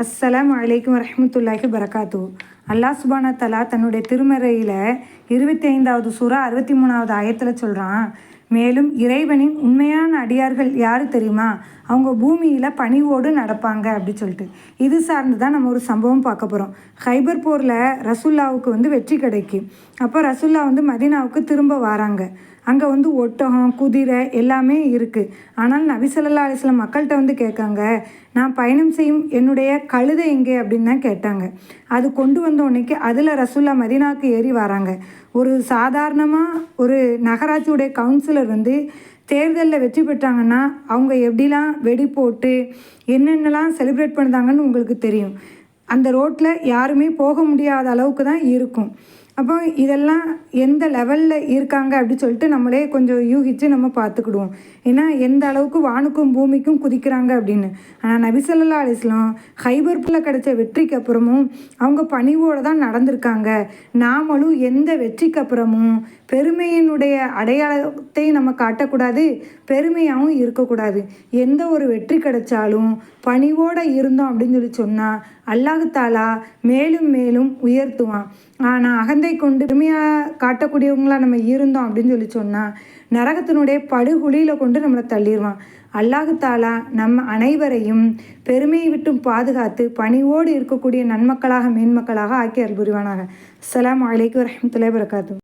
அஸ்ஸலாமு அலைக்கும் வரஹ்மத்துல்லாஹி வரகாத்து. அல்லாஹ் சுப்ஹானஹு வ தஆலா தன்னுடைய திருமறையில் 25வது சூரா 63வது ஆயத்தில் சொல்கிறான், மேலும் இறைவனின் உண்மையான அடியார்கள் யார் தெரியுமா, அவங்க பூமியில் பணிவோடு நடப்பாங்க அப்படி சொல்லிட்டு. இது சார்ந்து தான் நம்ம ஒரு சம்பவம் பார்க்க போகிறோம். ஹைபர் போரில் ரசூல்லாவுக்கு வெற்றி கிடைக்கும். அப்போ ரசூல்லா மதீனாவுக்கு திரும்ப வராங்க. அங்கே ஒட்டகம், குதிரை எல்லாமே இருக்குது. ஆனால் நபி ஸல்லல்லாஹு அலைஹி வஸல்லம் மக்கள்கிட்ட கேட்காங்க, நான் பயணம் செய்யும் என்னுடைய கழுதை எங்கே அப்படின்னு தான் கேட்டாங்க. அது கொண்டு வந்த உடனேக்கு அதில் ரசூல்லா மதீனாவுக்கு ஏறி வராங்க. ஒரு சாதாரணமாக ஒரு நகராட்சியுடைய கவுன்சிலர் தேர்தலில் வெற்றி பெற்றாங்கன்னா அவங்க எப்படிலாம் வெடி போட்டு என்னென்னலாம் செலிப்ரேட் பண்ணுறாங்கன்னு உங்களுக்கு தெரியும். அந்த ரோட்டில் யாருமே போக முடியாத அளவுக்கு தான் இருக்கும். அப்போ இதெல்லாம் எந்த லெவலில் இருக்காங்க அப்படி சொல்லிட்டு நம்மளே கொஞ்சம் யூகித்து நம்ம பார்த்துக்கிடுவோம். ஏன்னா எந்த அளவுக்கு வானுக்கும் பூமிக்கும் குதிக்கிறாங்க அப்படின்னு. ஆனால் நபி ஸல்லல்லாஹு அலைஹி வஸல்லம் ஹைபர்ல கிடைச்ச வெற்றிக்கு அப்புறமும் அவங்க பணிவோடு தான் நடந்திருக்காங்க. நாமளும் எந்த வெற்றிக்கு அப்புறமும் பெருமையினுடைய அடையாளத்தை நம்ம காட்டக்கூடாது, பெருமையாகவும் இருக்கக்கூடாது. எந்த ஒரு வெற்றி கிடைச்சாலும் பணிவோடு இருந்தோம் அப்படின்னு சொன்னால் அல்லாஹ் தாலா மேலும் மேலும் உயர்த்துவான். ஆனால் அகந்தை கொண்டு பெருமையாக காட்டக்கூடியவங்களாக நம்ம இருந்தோம் அப்படின்னு சொன்னால் நரகத்தினுடைய படுகுழியில் கொண்டு நம்மளை தள்ளிடுவான். அல்லாஹ் தாலா நம்ம அனைவரையும் பெருமையை விட்டும் பாதுகாத்து பணிவோடு இருக்கக்கூடிய நன்மக்களாக மேன்மக்களாக ஆக்கி அருள் புரிவானாக. அஸ்ஸலாமு அலைக்கும் வரஹ்மத்துல்லாஹி வரகாத்துஹு.